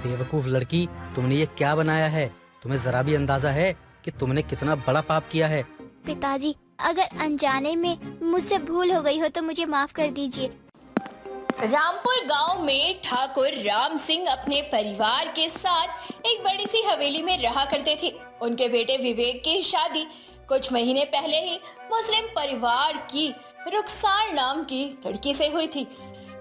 बेवकूफ लड़की, तुमने ये क्या बनाया है? तुम्हें जरा भी अंदाजा है कि तुमने कितना बड़ा पाप किया है? पिताजी, अगर अनजाने में मुझसे भूल हो गई हो तो मुझे माफ कर दीजिए। रामपुर गांव में ठाकुर राम सिंह अपने परिवार के साथ एक बड़ी सी हवेली में रहा करते थे। उनके बेटे विवेक की शादी कुछ महीने पहले ही मुस्लिम परिवार की रुखसार नाम की लड़की से हुई थी।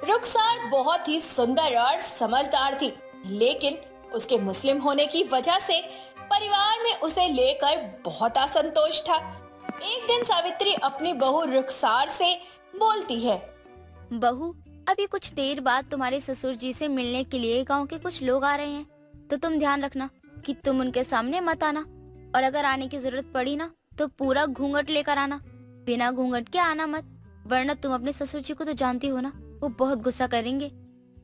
रुखसार बहुत ही सुंदर और समझदार थी, लेकिन उसके मुस्लिम होने की वजह से परिवार में उसे लेकर बहुत असंतोष था। एक दिन सावित्री अपनी बहू रुखसार से बोलती है, बहू, अभी कुछ देर बाद तुम्हारे ससुर जी से मिलने के लिए गांव के कुछ लोग आ रहे हैं, तो तुम ध्यान रखना कि तुम उनके सामने मत आना, और अगर आने की जरूरत पड़ी ना तो पूरा घूंघट लेकर आना, बिना घूंघट के आना मत, वरना तुम अपने ससुर जी को तो जानती हो ना, वो बहुत गुस्सा करेंगे।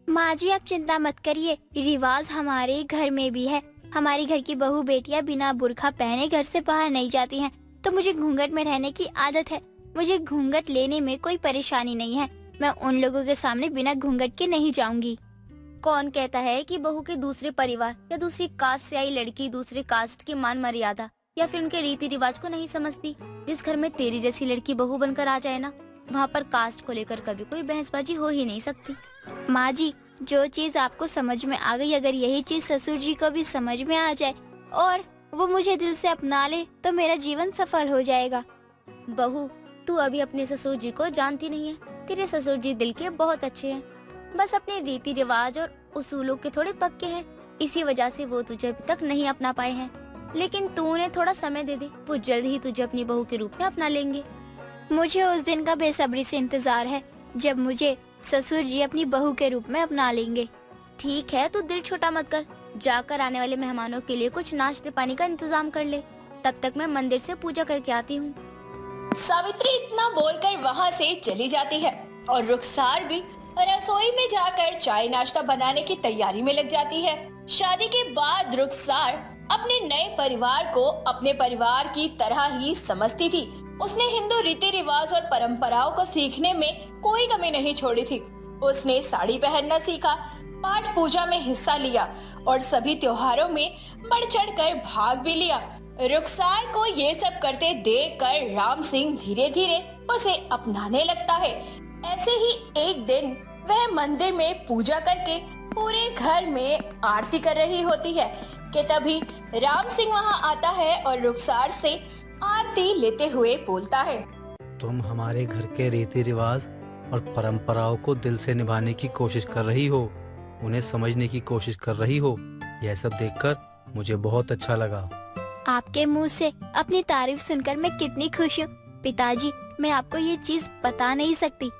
माँ जी, आप चिंता मत करिए, रिवाज हमारे घर में भी है। हमारी घर की बहू बेटियां बिना बुर्खा पहने घर से बाहर नहीं जाती हैं, तो मुझे घूंघट में रहने की आदत है। मुझे घूंघट लेने में कोई परेशानी नहीं है। मैं उन लोगों के सामने बिना घूंघट के नहीं जाऊंगी। कौन कहता है कि बहू के दूसरे परिवार या दूसरी कास्ट से आई लड़की दूसरे कास्ट की मान मर्यादा या फिर उनके रीति रिवाज को नहीं समझती? जिस घर में तेरी जैसी लड़की बहू बनकर आ जाए ना, वहाँ पर कास्ट को लेकर कभी कोई बहसबाजी हो ही नहीं सकती। माँ जी, जो चीज आपको समझ में आ गई, अगर यही चीज ससुर जी को भी समझ में आ जाए और वो मुझे दिल से अपना ले, तो मेरा जीवन सफल हो जाएगा। बहू, तू अभी अपने ससुर जी को जानती नहीं है। तेरे ससुर जी दिल के बहुत अच्छे हैं, बस अपने रीति रिवाज और उसूलों के थोड़े पक्के हैं, इसी वजह से वो तुझे अभी तक नहीं अपना पाए हैं। लेकिन तू उन्हें थोड़ा समय दे दे, वो जल्द ही तुझे अपनी बहू के रूप में अपना लेंगे। मुझे उस दिन का बेसब्री से इंतजार है जब मुझे ससुर जी अपनी बहू के रूप में अपना लेंगे। ठीक है, तू दिल छोटा मत कर, जाकर आने वाले मेहमानों के लिए कुछ नाश्ते पानी का इंतजाम कर ले। तब तक मैं मंदिर से पूजा करके आती हूँ। सावित्री इतना बोलकर वहाँ से चली जाती है और रुखसार भी रसोई में जाकर चाय नाश्ता बनाने की तैयारी में लग जाती है। शादी के बाद रुखसार अपने नए परिवार को अपने परिवार की तरह ही समझती थी। उसने हिंदू रीति रिवाज और परंपराओं को सीखने में कोई कमी नहीं छोड़ी थी। उसने साड़ी पहनना सीखा, पाठ पूजा में हिस्सा लिया और सभी त्योहारों में बढ़ चढ़ कर भाग भी लिया। रुखसार को ये सब करते देखकर राम सिंह धीरे धीरे उसे अपनाने लगता है। ऐसे ही एक दिन वह मंदिर में पूजा करके पूरे घर में आरती कर रही होती है कि तभी राम सिंह वहाँ आता है और रुखसार से आरती लेते हुए बोलता है, तुम हमारे घर के रीति रिवाज और परंपराओं को दिल से निभाने की कोशिश कर रही हो, उन्हें समझने की कोशिश कर रही हो। यह सब देखकर मुझे बहुत अच्छा लगा। आपके मुंह से अपनी तारीफ सुनकर मैं कितनी खुश हूँ। पिताजी, मैं आपको ये चीज बता नहीं सकती।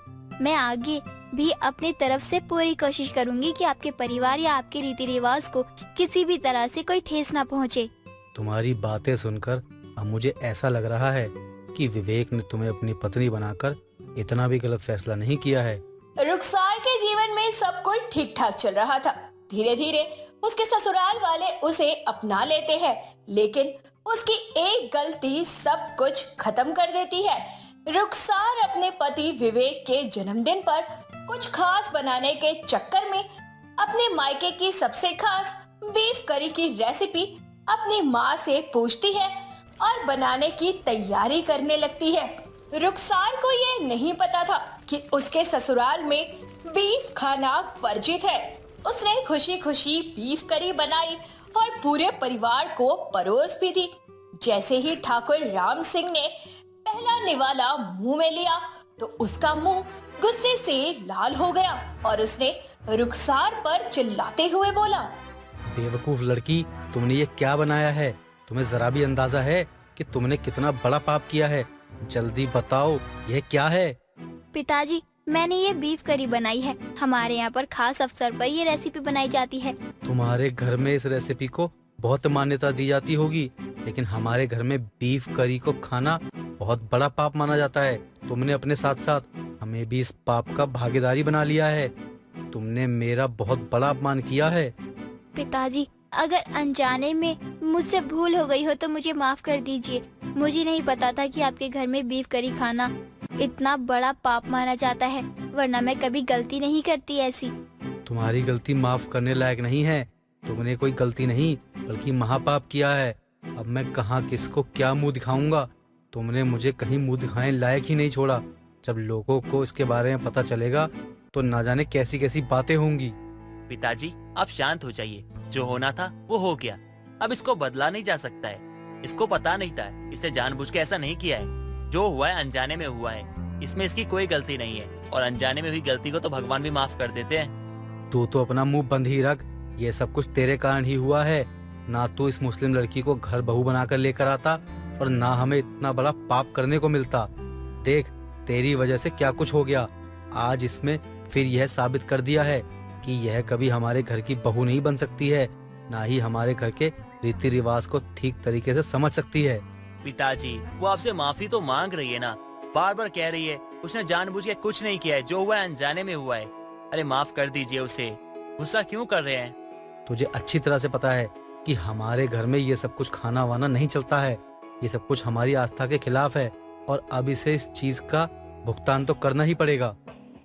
मैं आगे भी अपनी तरफ से पूरी कोशिश करूंगी कि आपके परिवार या आपके रीति रिवाज को किसी भी तरह से कोई ठेस ना पहुँचे। तुम्हारी बातें सुनकर अब मुझे ऐसा लग रहा है कि विवेक ने तुम्हें अपनी पत्नी बनाकर इतना भी गलत फैसला नहीं किया है। रुखसार के जीवन में सब कुछ ठीक ठाक चल रहा था। धीरे धीरे उसके ससुराल वाले उसे अपना लेते हैं, लेकिन उसकी एक गलती सब कुछ खत्म कर देती है। रुखसार अपने पति विवेक के जन्मदिन पर कुछ खास बनाने के चक्कर में अपने मायके की सबसे खास बीफ करी की रेसिपी अपनी माँ से पूछती है और बनाने की तैयारी करने लगती है। रुखसार को ये नहीं पता था कि उसके ससुराल में बीफ खाना वर्जित है। उसने खुशी खुशी बीफ करी बनाई और पूरे परिवार को परोस भी दी। जैसे ही ठाकुर राम सिंह ने पहला निवाला मुंह में लिया तो उसका मुंह गुस्से से लाल हो गया और उसने रुखसार पर चिल्लाते हुए बोला, बेवकूफ लड़की, तुमने ये क्या बनाया है? तुम्हें जरा भी अंदाजा है कि तुमने कितना बड़ा पाप किया है? जल्दी बताओ, यह क्या है? पिताजी, मैंने ये बीफ करी बनाई है। हमारे यहाँ पर खास अवसर पर ये रेसिपी बनाई जाती है। तुम्हारे घर में इस रेसिपी को बहुत मान्यता दी जाती होगी, लेकिन हमारे घर में बीफ करी को खाना बहुत बड़ा पाप माना जाता है। तुमने अपने साथ साथ हमें भी इस पाप का भागीदारी बना लिया है। तुमने मेरा बहुत बड़ा अपमान किया है। पिताजी, अगर अनजाने में मुझसे भूल हो गई हो तो मुझे माफ कर दीजिए। मुझे नहीं पता था कि आपके घर में बीफ करी खाना इतना बड़ा पाप माना जाता है, वरना मैं कभी गलती नहीं करती ऐसी। तुम्हारी गलती माफ करने लायक नहीं है। तुमने कोई गलती नहीं बल्कि महापाप किया है। अब मैं कहाँ किसको क्या मुंह दिखाऊंगा। तुमने मुझे कहीं मुंह दिखाने लायक ही नहीं छोड़ा। जब लोगों को इसके बारे में पता चलेगा तो ना जाने कैसी कैसी बातें होंगी। पिताजी आप शांत हो जाइए, जो होना था वो हो गया, अब इसको बदला नहीं जा सकता है। इसको पता नहीं था, इसने जानबूझ के ऐसा नहीं किया है। जो हुआ है अनजाने में हुआ है, इसमें इसकी कोई गलती नहीं है। और अनजाने में हुई गलती को तो भगवान भी माफ कर देते हैं। तू तो अपना मुंह बंद ही रख। ये सब कुछ तेरे कारण ही हुआ है। ना तो इस मुस्लिम लड़की को घर बहू बनाकर लेकर आता और ना हमें इतना बड़ा पाप करने को मिलता। देख तेरी वजह से क्या कुछ हो गया। आज इसमें फिर यह साबित कर दिया है कि यह कभी हमारे घर की बहू नहीं बन सकती है, ना ही हमारे घर के रीति रिवाज को ठीक तरीके से समझ सकती है। पिताजी वो आपसे माफी तो मांग रही है ना, बार बार कह रही है उसने जानबूझ के कुछ नहीं किया है, जो हुआ है अनजाने में हुआ है। अरे माफ कर दीजिए उसे, गुस्सा क्यों कर रहे हैं? तुझे अच्छी तरह से पता है कि हमारे घर में ये सब कुछ खाना वाना नहीं चलता है। ये सब कुछ हमारी आस्था के खिलाफ है और अब इसे इस चीज का भुगतान तो करना ही पड़ेगा।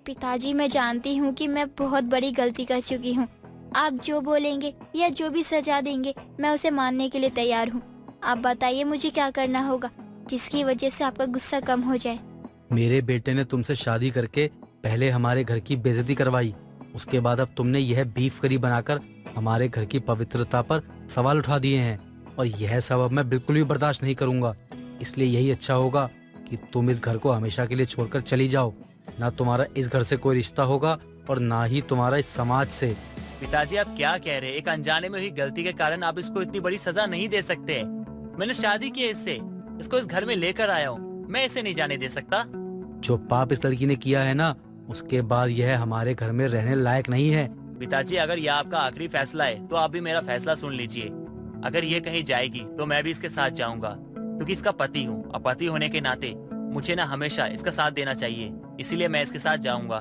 पिताजी मैं जानती हूँ कि मैं बहुत बड़ी गलती कर चुकी हूँ। आप जो बोलेंगे या जो भी सजा देंगे मैं उसे मानने के लिए तैयार हूँ। आप बताइए मुझे क्या करना होगा जिसकी वजह से आपका गुस्सा कम हो जाए। मेरे बेटे ने तुमसे शादी करके पहले हमारे घर की बेइज्जती करवाई, उसके बाद अब तुमने यह बीफ करी बनाकर हमारे घर की पवित्रता पर सवाल उठा दिए हैं और यह सब अब मैं बिल्कुल भी बर्दाश्त नहीं करूंगा। इसलिए यही अच्छा होगा कि तुम इस घर को हमेशा के लिए छोड़कर चली जाओ। ना तुम्हारा इस घर से कोई रिश्ता होगा और ना ही तुम्हारा इस समाज से। पिताजी आप क्या कह रहे हैं? एक अनजाने में हुई गलती के कारण आप इसको इतनी बड़ी सजा नहीं दे सकते। मैंने शादी की है इससे, इसको इस घर में लेकर आया हूँ, मैं इसे नहीं जाने दे सकता। जो पाप इस लड़की ने किया है ना, उसके बाद यह हमारे घर में रहने लायक नहीं है। पिताजी अगर यह आपका आखिरी फैसला है तो आप भी मेरा फैसला सुन लीजिए। अगर ये कहीं जाएगी तो मैं भी इसके साथ जाऊंगा, क्योंकि इसका पति हूँ और पति होने के नाते मुझे ना हमेशा इसका साथ देना चाहिए, इसीलिए मैं इसके साथ जाऊंगा।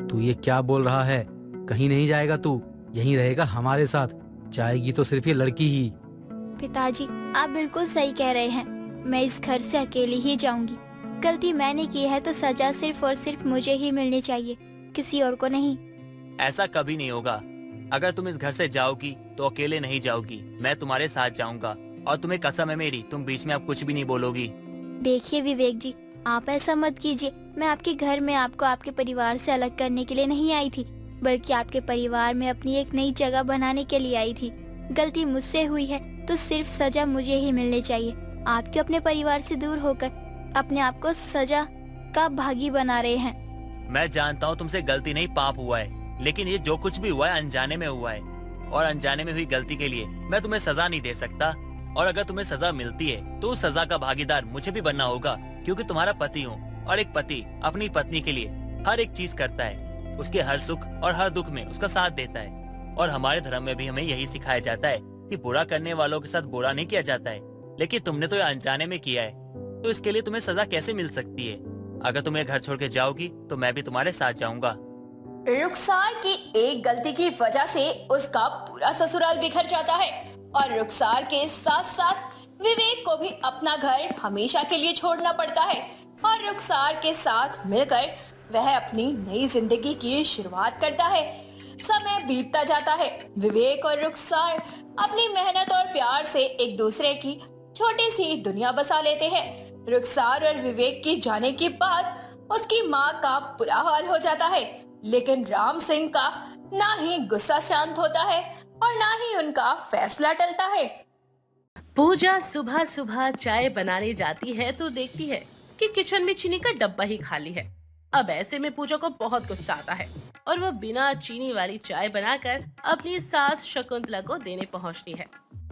तू ये क्या बोल रहा है? कहीं नहीं जाएगा तू, यहीं रहेगा हमारे साथ। जाएगी तो सिर्फ ये लड़की ही। पिताजी आप बिल्कुल सही कह रहे हैं। मैं इस घर से अकेली ही जाऊंगी। गलती मैंने की है तो सजा सिर्फ और सिर्फ मुझे ही मिलनी चाहिए, किसी और को नहीं। ऐसा कभी नहीं होगा। अगर तुम इस घर से जाओगी तो अकेले नहीं जाओगी, मैं तुम्हारे साथ जाऊंगा और तुम्हें कसम है मेरी, तुम बीच में अब कुछ भी नहीं बोलोगी। देखिए विवेक जी, आप ऐसा मत कीजिए। मैं आपके घर में आपको आपके परिवार से अलग करने के लिए नहीं आई थी, बल्कि आपके परिवार में अपनी एक नई जगह बनाने के लिए आई थी। गलती मुझसे हुई है तो सिर्फ सजा मुझे ही मिलनी चाहिए। आप क्यों अपने परिवार से दूर होकर अपने आप को सजा का भागी बना रहे हैं? मैं जानता हूँ तुमसे गलती नहीं पाप हुआ है, लेकिन ये जो कुछ भी हुआ है अनजाने में हुआ है और अनजाने में हुई गलती के लिए मैं तुम्हें सजा नहीं दे सकता। और अगर तुम्हें सजा मिलती है तो उस सजा का भागीदार मुझे भी बनना होगा, क्योंकि तुम्हारा पति हूँ और एक पति अपनी पत्नी के लिए हर एक चीज करता है, उसके हर सुख और हर दुख में उसका साथ देता है। और हमारे धर्म में भी हमें यही सिखाया जाता है कि बुरा करने वालों के साथ बुरा नहीं किया जाता है। लेकिन तुमने तो ये अनजाने में किया है, तो इसके लिए तुम्हें सजा कैसे मिल सकती है? अगर तुम ये घर छोड़ के जाओगी तो मैं भी तुम्हारे साथ जाऊंगा। रुखसार की एक गलती की वजह से उसका पूरा ससुराल बिखर जाता है और रुखसार के साथ साथ विवेक को भी अपना घर हमेशा के लिए छोड़ना पड़ता है और रुखसार के साथ मिलकर वह अपनी नई जिंदगी की शुरुआत करता है। समय बीतता जाता है। विवेक और रुखसार अपनी मेहनत और प्यार से एक दूसरे की छोटी सी दुनिया बसा लेते हैं। रुखसार और विवेक की जाने के बाद उसकी माँ का बुरा हाल हो जाता है, लेकिन राम सिंह का ना ही गुस्सा शांत होता है और ना ही उनका फैसला टलता है। पूजा सुबह सुबह चाय बनाने जाती है तो देखती है कि किचन में चीनी का डब्बा ही खाली है। अब ऐसे में पूजा को बहुत गुस्सा आता है और वो बिना चीनी वाली चाय बनाकर अपनी सास शकुंतला को देने पहुंचती है।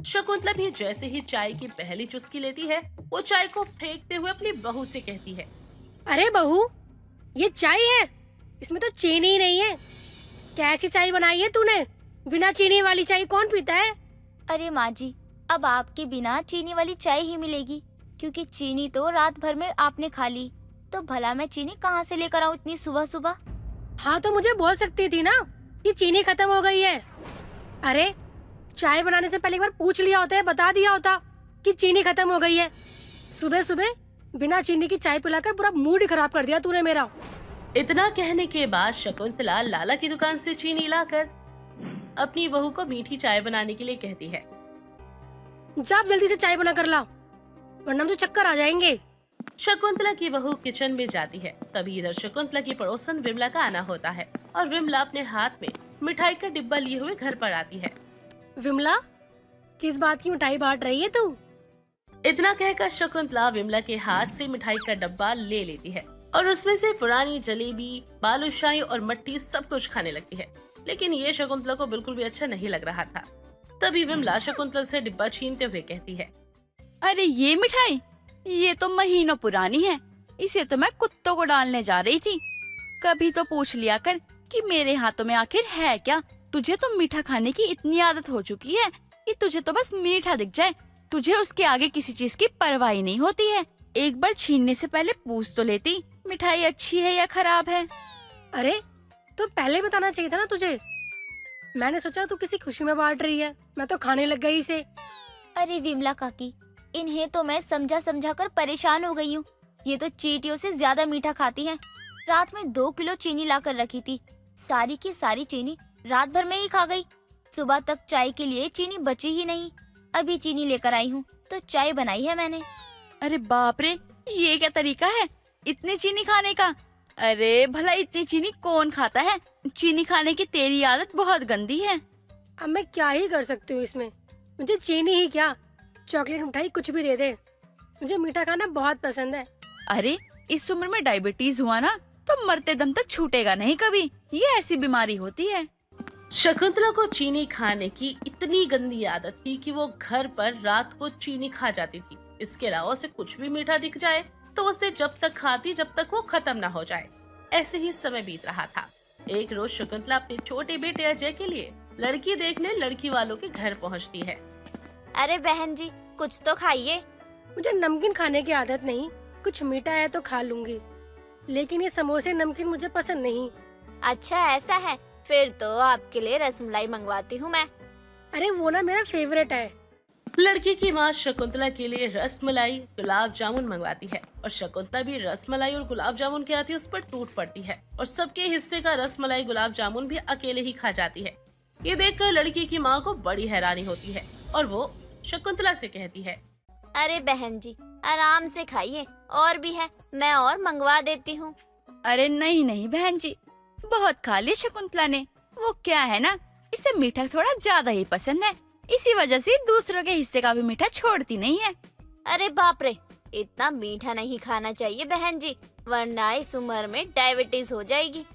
शकुंतला भी जैसे ही चाय की पहली चुस्की लेती है, वो चाय को फेंकते हुए अपनी बहू से कहती है, अरे बहू, ये चाय है, इसमें तो चीनी ही नहीं है। कैसी चाय बनाई है तूने? बिना चीनी वाली चाय कौन पीता है? अरे माँ जी, अब आपके बिना चीनी वाली चाय ही मिलेगी, क्योंकि चीनी तो रात भर में आपने खा ली, तो भला मैं चीनी कहाँ से लेकर आऊँ इतनी सुबह सुबह? हाँ तो मुझे बोल सकती थी ना कि चीनी खत्म हो गई है। अरे चाय बनाने से पहले एक बार पूछ लिया होता है, बता दिया होता कि चीनी खत्म हो गई है। सुबह सुबह बिना चीनी की चाय पिलाकर पूरा मूड ही खराब कर दिया तूने मेरा। इतना कहने के बाद शकुंतला लाला की दुकान से चीनी लाकर अपनी बहू को मीठी चाय बनाने के लिए कहती है। जा आप जल्दी से चाय बना कर लाओ, वरना मुझे चक्कर आ जाएंगे। शकुंतला की बहू किचन में जाती है। तभी इधर शकुंतला की पड़ोसन विमला का आना होता है और विमला अपने हाथ में मिठाई का डिब्बा लिए हुए घर पर आती है। विमला, किस बात की मिठाई बांट रही है तू? इतना कहकर शकुंतला विमला के हाथ से मिठाई का डब्बा ले लेती है और उसमें से पुरानी जलेबी, बालूशाही और मट्ठी सब कुछ खाने लगती है। लेकिन ये शकुंतला को बिल्कुल भी अच्छा नहीं लग रहा था। तभी विमला शकुंतला से डिब्बा छीनते हुए कहती है, अरे ये मिठाई, ये तो महीनों पुरानी है। इसे तो मैं कुत्तों को डालने जा रही थी। कभी तो पूछ लिया कर कि मेरे हाथों में आखिर है क्या। तुझे तो मीठा खाने की इतनी आदत हो चुकी है कि तुझे तो बस मीठा दिख जाए, तुझे उसके आगे किसी चीज की परवाह ही नहीं होती है। एक बार छीनने से पहले पूछ तो लेती मिठाई अच्छी है या खराब है। अरे तो पहले बताना चाहिए था ना तुझे। मैंने सोचा तू किसी खुशी में बांट रही है, मैं तो खाने लग गई इसे। अरे विमला काकी, इन्हें तो मैं समझा समझा कर परेशान हो गई हूँ। ये तो चींटियों से ज्यादा मीठा खाती हैं। रात में 2 किलो चीनी ला कर रखी थी, सारी की सारी चीनी रात भर में ही खा गई। सुबह तक चाय के लिए चीनी बची ही नहीं। अभी चीनी लेकर आई हूँ तो चाय बनाई है मैंने। अरे बाप रे, ये क्या तरीका है इतनी चीनी खाने का। अरे भला इतनी चीनी कौन खाता है। चीनी खाने की तेरी आदत बहुत गंदी है। अब मैं क्या ही कर सकती हूँ इसमें। मुझे चीनी ही क्या, चॉकलेट मिठाई कुछ भी दे दे। मुझे मीठा खाना बहुत पसंद है। अरे इस उम्र में डायबिटीज हुआ ना तो मरते दम तक छूटेगा नहीं कभी। ये ऐसी बीमारी होती है। शकुंतला को चीनी खाने की इतनी गंदी आदत थी कि वो घर पर रात को चीनी खा जाती थी। इसके अलावा उसे कुछ भी मीठा दिख जाए तो उसे जब तक खाती जब तक वो खत्म ना हो जाए। ऐसे ही समय बीत रहा था। एक रोज शकुंतला अपने छोटे बेटे अजय के लिए लड़की देखने लड़की वालों के घर पहुंचती है। अरे बहन जी, कुछ तो खाइए। मुझे नमकीन खाने की आदत नहीं, कुछ मीठा है तो खा लूंगी, लेकिन ये समोसे नमकीन मुझे पसंद नहीं। अच्छा ऐसा है, फिर तो आपके लिए रसमलाई मंगवाती हूँ मैं। अरे वो ना मेरा फेवरेट है। लड़की की माँ शकुंतला के लिए रसमलाई, गुलाब जामुन मंगवाती है और शकुंतला भी रसमलाई और गुलाब जामुन के आती उस पर टूट पड़ती है और सबके हिस्से का रसमलाई गुलाब जामुन भी अकेले ही खा जाती है। ये देखकर लड़की की माँ को बड़ी हैरानी होती है और वो शकुंतला से कहती है, अरे बहन जी, आराम से खाइए, और भी है, मैं और मंगवा देती हूँ। अरे नहीं नहीं बहन जी, बहुत खा लिया शकुंतला ने। वो क्या है ना, इसे मीठा थोड़ा ज्यादा ही पसंद है, इसी वजह से दूसरों के हिस्से का भी मीठा छोड़ती नहीं है। अरे बाप रे, इतना मीठा नहीं खाना चाहिए बहन जी, वरना इस उम्र में डायबिटीज हो जाएगी।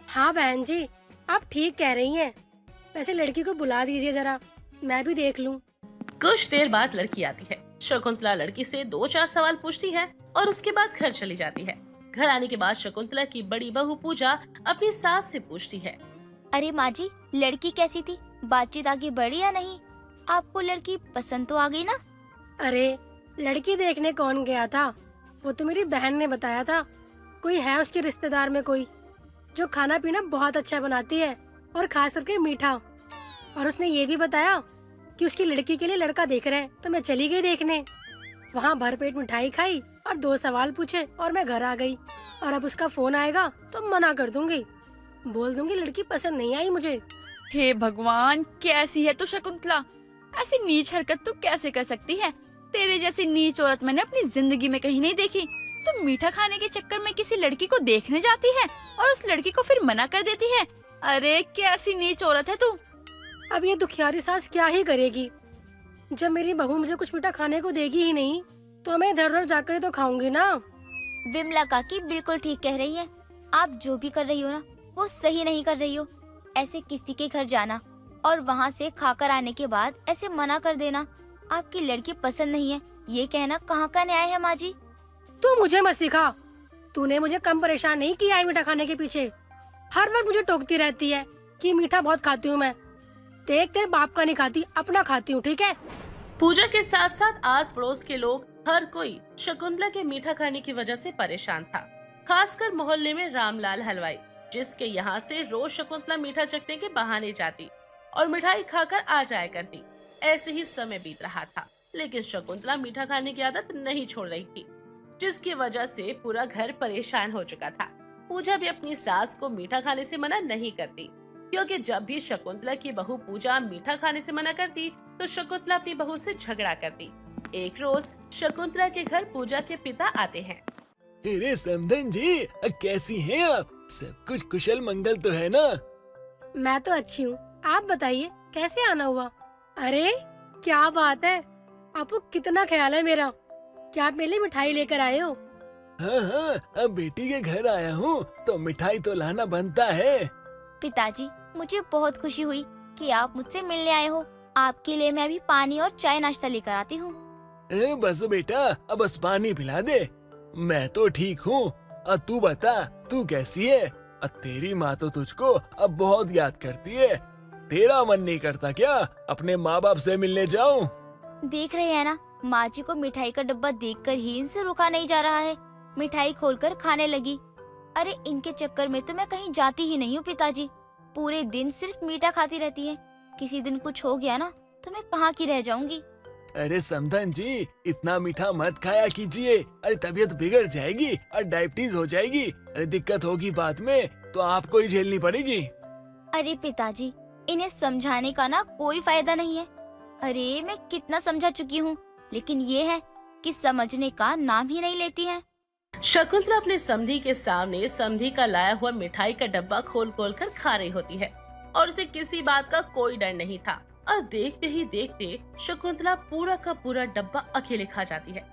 हाँ बहन जी, आप ठीक कह रही हैं। वैसे लड़की को बुला दीजिए जरा, मैं भी देख लूं। कुछ देर बाद लड़की आती है। शकुंतला लड़की से 2-4 सवाल पूछती है और उसके बाद घर चली जाती है। घर आने के बाद शकुंतला की बड़ी बहू पूजा अपनी सास से पूछती है, अरे माँ जी, लड़की कैसी थी? बातचीत आगे बढ़ी या नहीं? आपको लड़की पसंद तो आ गई ना? अरे लड़की देखने कौन गया था, वो तो मेरी बहन ने बताया था। कोई है उसके रिश्तेदार में कोई, जो खाना पीना बहुत अच्छा बनाती है और खास करके मीठा। और उसने ये भी बताया कि उसकी लड़की के लिए लड़का देख रहे हैं। तो मैं चली गई देखने, वहाँ भरपेट मिठाई खाई और 2 सवाल पूछे और मैं घर आ गई। और अब उसका फोन आएगा तो मना कर दूंगी, बोल दूंगी लड़की पसंद नहीं आई मुझे। हे भगवान, कैसी है तू शकुंतला। ऐसी नीच हरकत तू कैसे कर सकती है। तेरे जैसी नीच औरत मैंने अपनी जिंदगी में कहीं नहीं देखी। तू मीठा खाने के चक्कर में किसी लड़की को देखने जाती है और उस लड़की को फिर मना कर देती है। अरे कैसी नीच औरत है तू। अब ये दुखियारी सास क्या ही करेगी। जब मेरी बहू मुझे कुछ मीठा खाने को देगी ही नहीं तो मैं इधर उधर जाकर तो खाऊंगी ना। विमला काकी बिल्कुल ठीक कह रही है। आप जो भी कर रही हो ना, वो सही नहीं कर रही हो। ऐसे किसी के घर जाना और वहाँ से खाकर आने के बाद ऐसे मना कर देना, आपकी लड़की पसंद नहीं है, ये कहना कहाँ का न्याय है माँ जी? तू मुझे मत सिखा। तूने मुझे कम परेशान नहीं किया है मीठा खाने के पीछे। हर वक्त मुझे टोकती रहती है कि मीठा बहुत खाती हूँ मैं। देख, तेरे बाप का नहीं खाती, अपना खाती हूँ, ठीक है? पूजा के साथ साथ आस पड़ोस के लोग हर कोई शकुंतला के मीठा खाने की वजह से परेशान था। खासकर मोहल्ले में रामलाल हलवाई, जिसके यहाँ से रोज शकुंतला मीठा चखने के बहाने जाती और मिठाई खाकर आ जाया करती। ऐसे ही समय बीत रहा था, लेकिन शकुंतला मीठा खाने की आदत नहीं छोड़ रही थी, जिसकी वजह से पूरा घर परेशान हो चुका था। पूजा भी अपनी सास को मीठा खाने से मना नहीं करती, क्योंकि जब भी शकुंतला की बहू पूजा मीठा खाने से मना करती तो शकुंतला अपनी बहू से झगड़ा करती। एक रोज शकुंतला के घर पूजा के पिता आते हैं। अरे समधन जी, कैसी हैं आप? सब कुछ कुशल मंगल तो है ना? मैं तो अच्छी हूँ, आप बताइए कैसे आना हुआ? अरे क्या बात है, आपको कितना ख्याल है मेरा। क्या आप मेरे लिए मिठाई लेकर आए हो? हाँ हाँ, अब बेटी के घर आया हूँ तो मिठाई तो लाना बनता है। पिताजी, मुझे बहुत खुशी हुई कि आप मुझसे मिलने आए हो। आपके लिए मैं अभी पानी और चाय नाश्ता लेकर आती हूँ। बस बेटा, अब बस पानी पिला दे। मैं तो ठीक हूँ। अब तू बता, तू कैसी है? अब तेरी माँ तो तुझको अब बहुत याद करती है। तेरा मन नहीं करता क्या अपने माँ बाप से मिलने जाऊँ? देख रहे हैं ना, माँ जी को मिठाई का डब्बा देखकर ही इनसे रुका नहीं जा रहा है। मिठाई खोलकर खाने लगी। अरे इनके चक्कर में तो मैं कहीं जाती ही नहीं हूँ पिताजी। पूरे दिन सिर्फ मीठा खाती रहती है। किसी दिन कुछ हो गया ना तो मैं कहाँ की रह जाऊंगी। अरे समधन जी, इतना मीठा मत खाया कीजिए। अरे तबीयत बिगड़ जाएगी और डायबिटीज हो जाएगी। अरे दिक्कत होगी बाद में तो आपको ही झेलनी पड़ेगी। अरे पिताजी, इन्हें समझाने का ना कोई फायदा नहीं है। अरे मैं कितना समझा चुकी हूँ, लेकिन ये है कि समझने का नाम ही नहीं लेती है। शकुंतला अपने समधी के सामने समधी का लाया हुआ मिठाई का डब्बा खोल खोल कर खा रही होती है और उसे किसी बात का कोई डर नहीं था। और देखते ही देखते शकुंतला पूरा का पूरा डब्बा अकेले खा जाती है।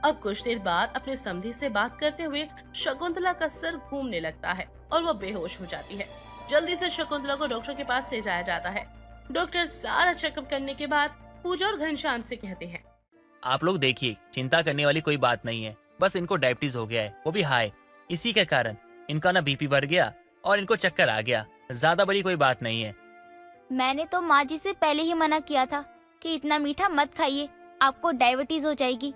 अब कुछ देर बाद अपने समधी से बात करते हुए शकुंतला का सर घूमने लगता है और वो बेहोश हो जाती है। जल्दी से शकुंतला को डॉक्टर के पास ले जाया जाता है। डॉक्टर सारा चेकअप करने के बाद पूजा और घनश्याम से कहते हैं, आप लोग देखिए, चिंता करने वाली कोई बात नहीं है। बस इनको डायबिटीज हो गया है, वो भी हाई। इसी के कारण इनका ना बीपी बढ़ गया और इनको चक्कर आ गया। ज्यादा बड़ी कोई बात नहीं है। मैंने तो माँ जी से पहले ही मना किया था कि इतना मीठा मत खाइए, आपको डायबिटीज हो जाएगी।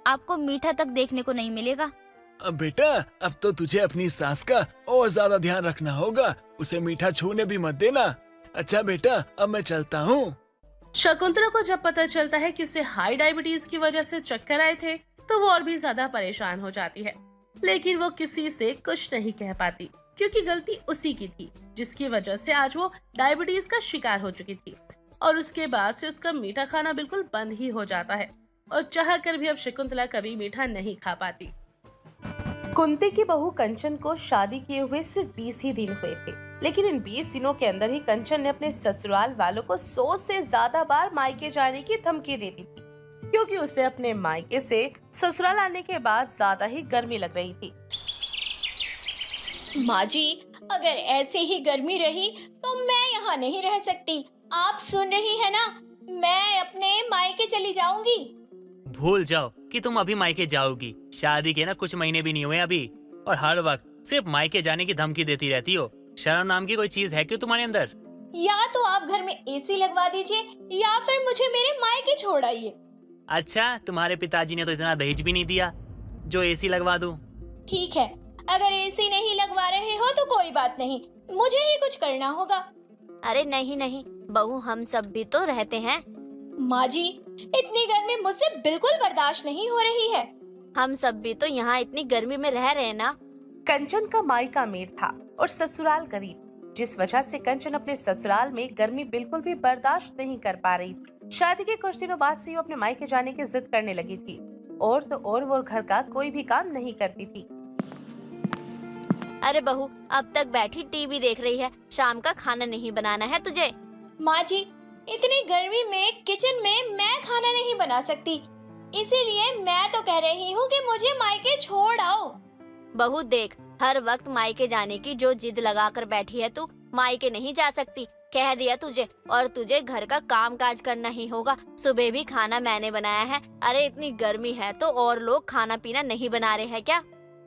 आपको मीठा तक देखने को नहीं मिलेगा। अब बेटा, अब तो तुझे अपनी सास का और ज्यादा ध्यान रखना होगा। उसे मीठा छूने भी मत देना। अच्छा बेटा, अब मैं चलता हूँ। शकुंतला को जब पता चलता है कि उसे हाई डायबिटीज की वजह से चक्कर आए थे तो वो और भी ज्यादा परेशान हो जाती है। लेकिन वो किसी से कुछ नहीं कह पाती क्योंकि गलती उसी की थी जिसकी वजह से आज वो डायबिटीज का शिकार हो चुकी थी। और उसके बाद से उसका मीठा खाना बिल्कुल बंद ही हो जाता है और चाह कर भी अब शकुंतला कभी मीठा नहीं खा पाती। कुंती की बहू कंचन को शादी किए हुए सिर्फ 20 ही दिन हुए थे, लेकिन इन 20 दिनों के अंदर ही कंचन ने अपने ससुराल वालों को 100 से ज्यादा बार मायके जाने की धमकी दे दी थी, क्योंकि उसे अपने मायके से ससुराल आने के बाद ज्यादा ही गर्मी लग रही थी। माँ जी, अगर ऐसे ही गर्मी रही तो मैं यहाँ नहीं रह सकती। आप सुन रही है ना, मैं अपने मायके चली जाऊंगी। भूल जाओ कि तुम अभी मायके जाओगी। शादी के ना कुछ महीने भी नहीं हुए अभी, और हर वक्त सिर्फ मायके जाने की धमकी देती रहती हो। शर्म नाम की कोई चीज है क्यों तुम्हारे अंदर? या तो आप घर में एसी लगवा दीजिए या फिर मुझे मेरे मायके छोड़ आइए। अच्छा, तुम्हारे पिताजी ने तो इतना दहेज भी नहीं दिया जो एसी लगवा दूं। ठीक है, अगर एसी नहीं लगवा रहे हो तो कोई बात नहीं, मुझे ही कुछ करना होगा। अरे नहीं नहीं बहू, हम सब भी तो रहते हैं। माँ जी, इतनी गर्मी मुझसे बिल्कुल बर्दाश्त नहीं हो रही है। हम सब भी तो यहाँ इतनी गर्मी में रह रहे हैं ना। कंचन का मायका अमीर था और ससुराल गरीब, जिस वजह से कंचन अपने ससुराल में गर्मी बिल्कुल भी बर्दाश्त नहीं कर पा रही थी। शादी के कुछ दिनों बाद से वो अपने मायके जाने की जिद करने लगी थी और तो और वो घर का कोई भी काम नहीं करती थी। अरे बहू, अब तक बैठी टीवी देख रही है, शाम का खाना नहीं बनाना है तुझे? माँ जी, इतनी गर्मी में किचन में मैं खाना नहीं बना सकती, इसीलिए मैं तो कह रही हूँ कि मुझे मायके छोड़ आओ। बहू देख, हर वक्त मायके जाने की जो जिद लगा कर बैठी है तू, मायके नहीं जा सकती। कह दिया तुझे, और तुझे घर का काम काज करना ही होगा। सुबह भी खाना मैंने बनाया है। अरे इतनी गर्मी है तो और लोग खाना पीना नहीं बना रहे हैं क्या?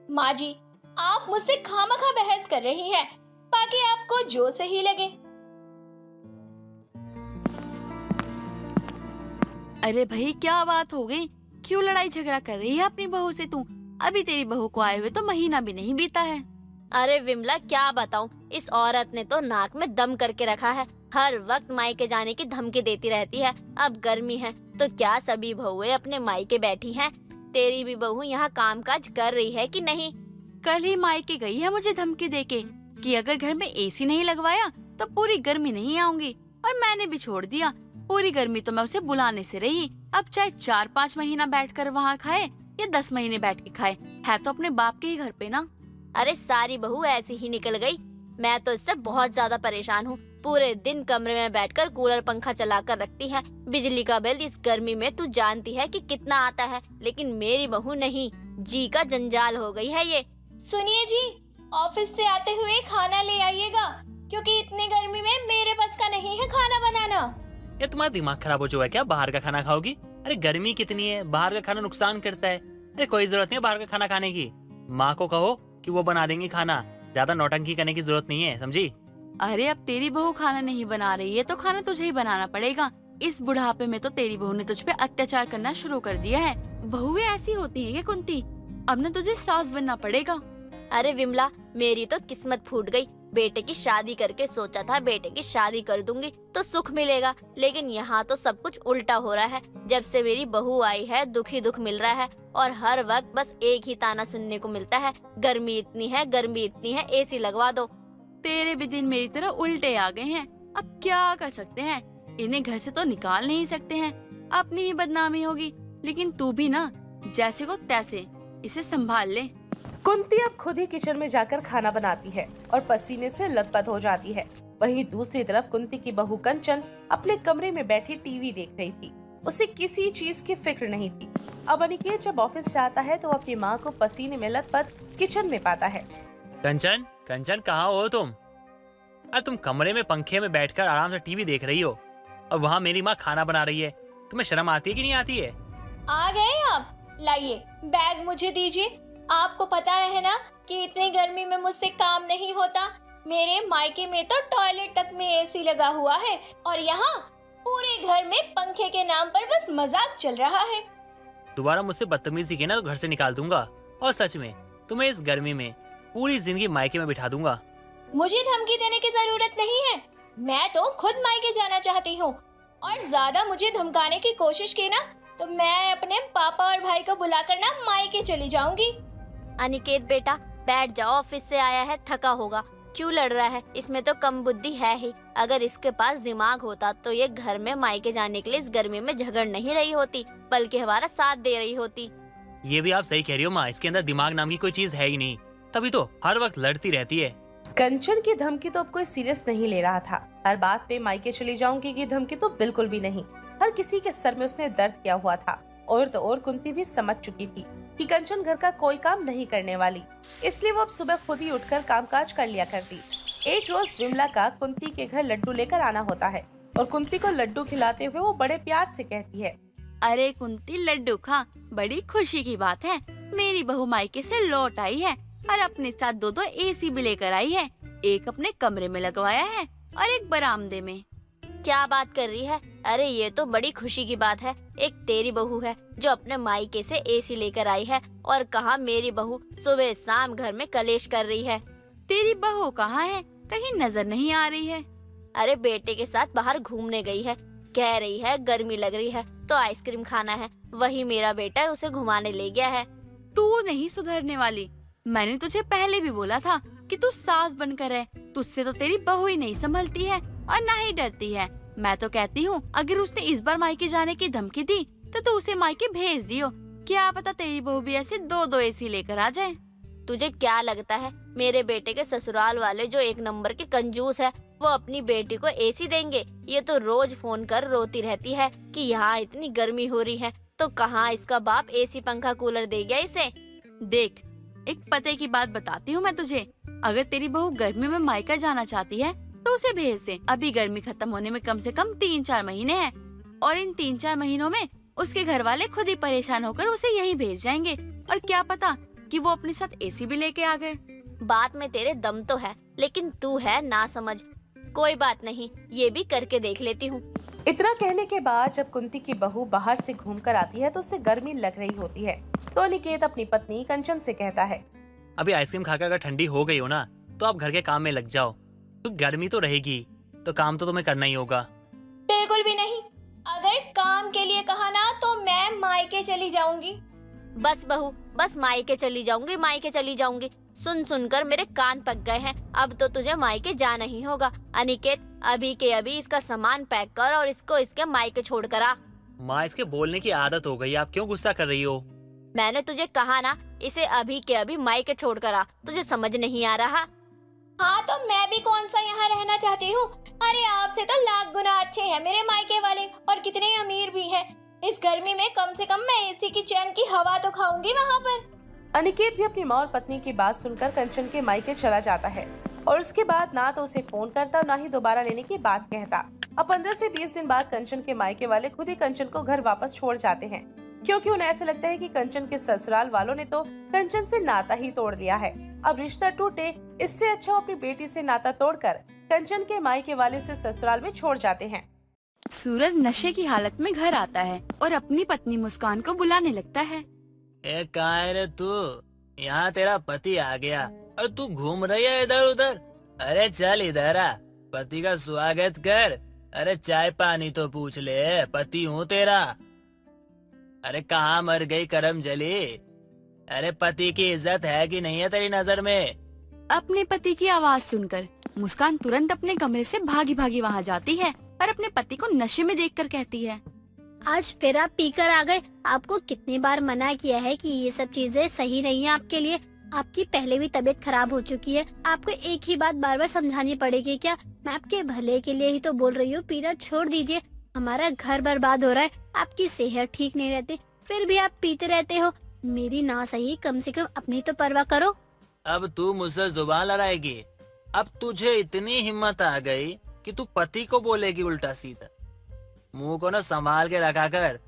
माँ जी, आप मुझसे खामखा बहस कर रही हैं, बाकी आपको जो सही लगे। अरे भाई, क्या बात हो गई? क्यों लड़ाई झगड़ा कर रही है अपनी बहू से तू? अभी तेरी बहू को आए हुए तो महीना भी नहीं बीता है। अरे विमला, क्या बताऊं, इस औरत ने तो नाक में दम करके रखा है। हर वक्त मायके जाने की धमकी देती रहती है। अब गर्मी है तो क्या सभी बहुएं अपने मायके बैठी हैं? तेरी भी बहू यहाँ काम काज कर रही है कि नहीं? कल ही मायके गई है मुझे धमकी देके कि अगर घर में एसी नहीं लगवाया तो पूरी गर्मी नहीं आऊंगी। और मैंने भी छोड़ दिया, पूरी गर्मी तो मैं उसे बुलाने से रही। अब चाहे 4-5 महीना बैठकर वहाँ खाए या 10 महीने बैठ के खाए, है तो अपने बाप के ही घर पे ना। अरे सारी बहू ऐसी ही निकल गई। मैं तो इससे बहुत ज्यादा परेशान हूँ। पूरे दिन कमरे में बैठकर कूलर पंखा चलाकर रखती है। बिजली का बिल इस गर्मी में तू जानती है कि कितना आता है, लेकिन मेरी बहू नहीं। जी का जंजाल हो गई है ये। सुनिए जी, ऑफिस से आते हुए खाना ले आइएगा, क्योंकि इतनी गर्मी में मेरे बस का नहीं है खाना बनाना। यार तुम्हारा दिमाग खराब हो चुका है क्या? बाहर का खाना खाओगी? अरे गर्मी कितनी है, बाहर का खाना नुकसान करता है। अरे कोई जरूरत नहीं है बाहर का खाना खाने की। माँ को कहो कि वो बना देंगी खाना, ज्यादा नौटंकी करने की जरूरत नहीं है, समझी? अरे अब तेरी बहू खाना नहीं बना रही है तो खाना तुझे ही बनाना पड़ेगा। इस बुढ़ापे में तो तेरी बहू ने तुझ पे अत्याचार करना शुरू कर दिया है। बहुएं ऐसी होती है क्या कुंती? अब न तुझे सास बनना पड़ेगा। अरे विमला, मेरी तो किस्मत फूट गई। बेटे की शादी करके सोचा था बेटे की शादी कर दूंगी तो सुख मिलेगा, लेकिन यहाँ तो सब कुछ उल्टा हो रहा है। जब से मेरी बहू आई है दुख ही दुख मिल रहा है, और हर वक्त बस एक ही ताना सुनने को मिलता है, गर्मी इतनी है, गर्मी इतनी है, एसी लगवा दो। तेरे भी दिन मेरी तरह उल्टे आ गए हैं। अब क्या कर सकते हैं, इन्हें घर से तो निकाल नहीं सकते हैं, अपनी ही बदनामी होगी। लेकिन तू भी ना जैसे को तैसे इसे संभाल ले। कुंती अब खुद ही किचन में जाकर खाना बनाती है और पसीने से लथपथ हो जाती है। वहीं दूसरी तरफ कुंती की बहू कंचन अपने कमरे में बैठी टीवी देख रही थी। उसे किसी चीज की फिक्र नहीं थी। अब अनिकेत जब ऑफिस से आता है तो अपनी माँ को पसीने में लथपथ किचन में पाता है। कंचन, कंचन कहाँ हो तुम? अरे तुम कमरे में पंखे में बैठकर आराम से टीवी देख रही हो और वहाँ मेरी माँ खाना बना रही है। तुम्हें शर्म आती है कि नहीं आती है? आ गए आप? लाइए बैग मुझे दीजिए। आपको पता है ना कि इतनी गर्मी में मुझसे काम नहीं होता। मेरे मायके में तो टॉयलेट तक में एसी लगा हुआ है और यहाँ पूरे घर में पंखे के नाम पर बस मजाक चल रहा है। दोबारा मुझसे बदतमीजी की ना तो घर से निकाल दूंगा। और सच में तुम्हें इस गर्मी में पूरी जिंदगी मायके में बिठा दूंगा। मुझे धमकी देने की जरूरत नहीं है, मैं तो खुद मायके जाना चाहती हूँ। और ज्यादा मुझे धमकाने की कोशिश की ना तो मैं अपने पापा और भाई को बुलाकर ना मायके चली जाऊंगी। अनिकेत बेटा बैठ जाओ, ऑफिस से आया है, थका होगा। क्यों लड़ रहा है? इसमें तो कम बुद्धि है ही। अगर इसके पास दिमाग होता तो ये घर में मायके जाने के लिए इस गर्मी में झगड़ नहीं रही होती, बल्कि हमारा साथ दे रही होती। ये भी आप सही कह रही हो माँ, इसके अंदर दिमाग नाम की कोई चीज है ही नहीं, तभी तो हर वक्त लड़ती रहती है। कंचन की धमकी तो अब कोई सीरियस नहीं ले रहा था। हर बात पे मायके चली जाऊंगी की धमकी तो बिल्कुल भी नहीं। हर किसी के सर में उसने दर्द किया हुआ था। और तो और कुंती भी समझ चुकी थी कि कंचन घर का कोई काम नहीं करने वाली, इसलिए वो अब सुबह खुद ही उठकर कामकाज कर लिया करती। एक रोज विमला का कुंती के घर लड्डू लेकर आना होता है और कुंती को लड्डू खिलाते हुए वो बड़े प्यार से कहती है, अरे कुंती लड्डू खा, बड़ी खुशी की बात है। मेरी बहू मायके से लौट आई है और अपने साथ 2-2 एसी भी लेकर आई है। एक अपने कमरे में लगवाया है और एक बरामदे में। क्या बात कर रही है? अरे ये तो बड़ी खुशी की बात है। एक तेरी बहू है जो अपने मायके से एसी लेकर आई है, और कहा मेरी बहू सुबह शाम घर में कलेश कर रही है। तेरी बहू कहाँ है? कहीं नजर नहीं आ रही है। अरे बेटे के साथ बाहर घूमने गई है, कह रही है गर्मी लग रही है तो आइसक्रीम खाना है। वही मेरा बेटा उसे घुमाने ले गया है। तू नहीं सुधरने वाली। मैंने तुझे पहले भी बोला था कि तू सास बनकर है। तुझसे तो तेरी बहू ही नहीं संभलती है और ना ही डरती है। मैं तो कहती हूँ अगर उसने इस बार मायके जाने की धमकी दी तो तू उसे मायके भेज दियो। क्या पता तेरी बहू भी ऐसे 2-2 एसी लेकर आ जाए। तुझे क्या लगता है मेरे बेटे के ससुराल वाले जो एक नंबर के कंजूस है वो अपनी बेटी को एसी देंगे? ये तो रोज फोन कर रोती रहती है कि यहाँ इतनी गर्मी हो रही है, तो कहाँ इसका बाप एसी पंखा कूलर दे गया इसे। देख, एक पते की बात बताती हूँ मैं तुझे। अगर तेरी बहू गर्मी में मायका जाना चाहती है तो उसे भेज दे। अभी गर्मी खत्म होने में कम से कम 3-4 महीने हैं और इन 3-4 महीनों में उसके घर वाले खुद ही परेशान होकर उसे यहीं भेज जाएंगे। और क्या पता कि वो अपने साथ एसी भी लेके आ गए। बात में तेरे दम तो है, लेकिन तू है ना समझ। कोई बात नहीं, ये भी करके देख लेती हूँ। इतना कहने के बाद जब कुंती की बहू बाहर से घूमकर आती है तो उसे गर्मी लग रही होती है। तो अनिकेत अपनी पत्नी कंचन से कहता है, अभी आइसक्रीम खाकर अगर ठंडी हो गई हो ना तो आप घर के काम में लग जाओ, तो गर्मी तो रहेगी तो काम तो तुम्हें करना ही होगा। बिल्कुल भी नहीं, अगर काम के लिए कहा ना तो मैं मायके चली जाऊंगी। बस बहू, बस मायके चली जाऊंगी, मायके चली जाऊंगी। सुन सुनकर मेरे कान पक गए हैं। अब तो तुझे मायके जाना ही होगा। अनिकेत, अभी के अभी इसका सामान पैक कर और इसको इसके मायके छोड़ कर आ। माँ, इसके बोलने की आदत हो गई, आप क्यों गुस्सा कर रही हो? मैंने तुझे कहा ना, इसे अभी के अभी मायके छोड़ कर आ। तुझे समझ नहीं आ रहा? हाँ तो मैं भी कौन सा यहाँ रहना चाहती हूँ। अरे आपसे तो लाख गुना अच्छे हैं मेरे मायके वाले, और कितने अमीर भी हैं। इस गर्मी में कम से कम मैं एसी की चैन की हवा तो खाऊंगी वहाँ पर। अनिकेत भी अपनी माँ और पत्नी की बात सुनकर कंचन के मायके चला जाता है और उसके बाद ना तो उसे फोन करता और ना ही दोबारा लेने की बात कहता। अब 15 से 20 दिन बाद कंचन के मायके वाले खुद ही कंचन को घर वापस छोड़ जाते हैं, क्योंकि उन्हें ऐसा लगता है कि कंचन के ससुराल वालों ने तो कंचन से नाता ही तोड़ दिया है। अब रिश्ता टूटे, इससे अच्छा वो अपनी बेटी से नाता तोड़कर कंचन के मायके वाले उसे ससुराल में छोड़ जाते हैं। सूरज नशे की हालत में घर आता है और अपनी पत्नी मुस्कान को बुलाने लगता है। ए, कहाँ है रे तू? यहाँ तेरा पति आ गया और तू घूम रही है इधर उधर। अरे चल इधर आ, पति का स्वागत कर। अरे चाय पानी तो पूछ ले, पति हूँ तेरा। अरे कहाँ मर गई करमजली? अरे पति की इज्जत है कि नहीं है तेरी नजर में? अपने पति की आवाज सुनकर मुस्कान तुरंत अपने कमरे से भागी भागी वहाँ जाती है और अपने पति को नशे में देखकर कहती है, आज फिर आप पीकर आ गए। आपको कितनी बार मना किया है कि ये सब चीजें सही नहीं है आपके लिए। आपकी पहले भी तबीयत खराब हो चुकी है। आपको एक ही बात बार बार समझानी पड़ेगी क्या? मैं आपके भले के लिए ही तो बोल रही हूँ, पीना छोड़ दीजिए। हमारा घर बर्बाद हो रहा है, आपकी सेहत ठीक नहीं रहती, फिर भी आप पीते रहते हो। मेरी ना सही, कम से कम अपनी तो परवाह करो। अब तू मुझसे जुबान लड़ाएगी? अब तुझे इतनी हिम्मत आ गई कि तू पति को बोलेगी उल्टा सीधा? मुंह को ना संभाल के रखा कर।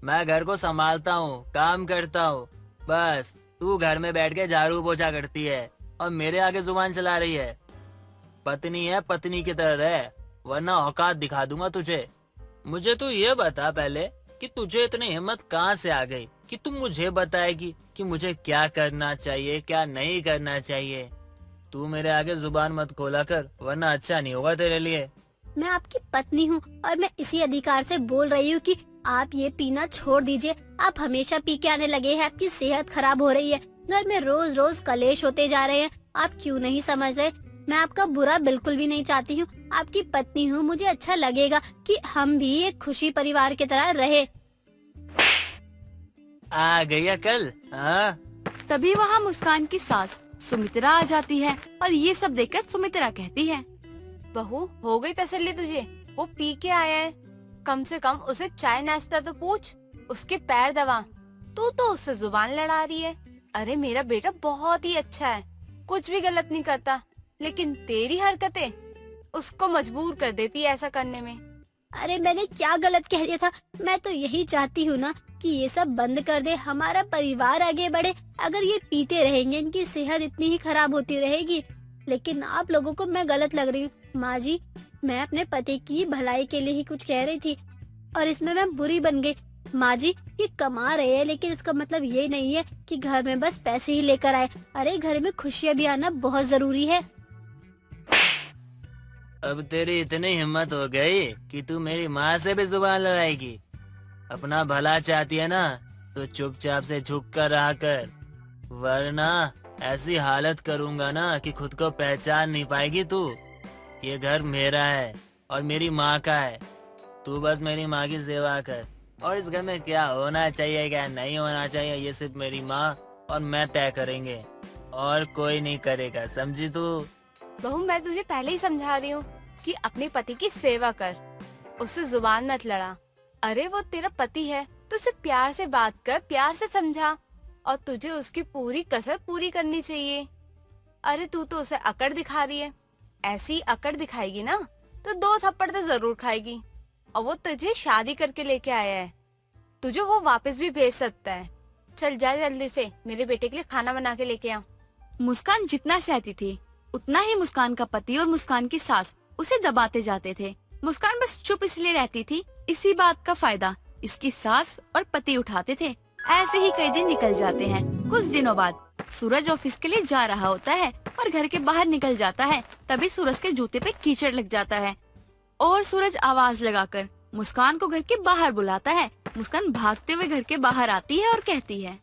मैं घर को संभालता हूँ, काम करता हूँ, बस तू घर में बैठ के झाड़ू पोछा करती है और मेरे आगे जुबान चला रही है। पत्नी है, पत्नी की तरह रह, वरना औकात दिखा दूंगा तुझे। मुझे तू ये बता पहले कि तुझे इतनी हिम्मत कहाँ से आ गई कि तुम मुझे बताएगी कि मुझे क्या करना चाहिए, क्या नहीं करना चाहिए। तू मेरे आगे जुबान मत खोला कर, वरना अच्छा नहीं होगा तेरे लिए। मैं आपकी पत्नी हूँ और मैं इसी अधिकार से बोल रही हूँ कि आप ये पीना छोड़ दीजिए। आप हमेशा पी के आने लगे हैं, आपकी सेहत खराब हो रही है, घर में रोज रोज कलेश होते जा रहे हैं। आप क्यों नहीं समझ रहे? मैं आपका बुरा बिल्कुल भी नहीं चाहती हूँ, आपकी पत्नी हूँ। मुझे अच्छा लगेगा कि हम भी एक खुशी परिवार की तरह रहे। आ गई अकल? हाँ, तभी वहाँ मुस्कान की सास सुमित्रा आ जाती है और ये सब देखकर सुमित्रा कहती है, बहू हो गई तसल्ली तुझे? वो पी के आया है, कम से कम उसे चाय नाश्ता तो पूछ, उसके पैर दबा। तू तो उससे जुबान लड़ा रही है। अरे मेरा बेटा बहुत ही अच्छा है, कुछ भी गलत नहीं करता, लेकिन तेरी हरकतें उसको मजबूर कर देती है ऐसा करने में। अरे मैंने क्या गलत कह दिया था? मैं तो यही चाहती हूँ ना कि ये सब बंद कर दे, हमारा परिवार आगे बढ़े। अगर ये पीते रहेंगे, इनकी सेहत इतनी ही खराब होती रहेगी। लेकिन आप लोगों को मैं गलत लग रही हूँ। माँ जी, मैं अपने पति की भलाई के लिए ही कुछ कह रही थी और इसमें मैं बुरी बन गई। माँ जी, ये कमा रहे हैं, लेकिन इसका मतलब ये नहीं है कि घर में बस पैसे ही लेकर आए। अरे घर में खुशियाँ भी आना बहुत जरूरी है। अब तेरी इतनी हिम्मत हो गई कि तू मेरी माँ से भी जुबान लड़ाएगी? अपना भला चाहती है ना, तो चुपचाप से झुक कर रहा कर, वरना ऐसी हालत करूंगा ना कि खुद को पहचान नहीं पाएगी तू। ये घर मेरा है और मेरी माँ का है। तू बस मेरी माँ की सेवा कर, और इस घर में क्या होना चाहिए क्या नहीं होना चाहिए ये सिर्फ मेरी माँ और मैं तय करेंगे, और कोई नहीं करेगा, समझी तू? बहू मैं तुझे पहले ही समझा रही हूँ कि अपने पति की सेवा कर, उससे जुबान मत लड़ा। अरे वो तेरा पति है, तो उसे प्यार से बात कर, प्यार से समझा, और तुझे उसकी पूरी कसर पूरी करनी चाहिए। अरे तू तो उसे अकड़ दिखा रही है, ऐसी अकड़ दिखाएगी ना तो 2 थप्पड़ तो जरूर खाएगी। और वो तुझे शादी करके लेके आया है, तुझे वो वापस भी भेज सकता है। चल जा जल्दी से, मेरे बेटे के लिए खाना बना के लेके आ। मुस्कान जितना सहती थी उतना ही मुस्कान का पति और मुस्कान की सास उसे दबाते जाते थे। मुस्कान बस चुप इसलिए रहती थी, इसी बात का फायदा इसकी सास और पति उठाते थे। ऐसे ही कई दिन निकल जाते हैं। कुछ दिनों बाद सूरज ऑफिस के लिए जा रहा होता है और घर के बाहर निकल जाता है। तभी सूरज के जूते पे कीचड़ लग जाता है और सूरज आवाज लगाकर मुस्कान को घर के बाहर बुलाता है। मुस्कान भागते हुए घर के बाहर आती है और कहती है,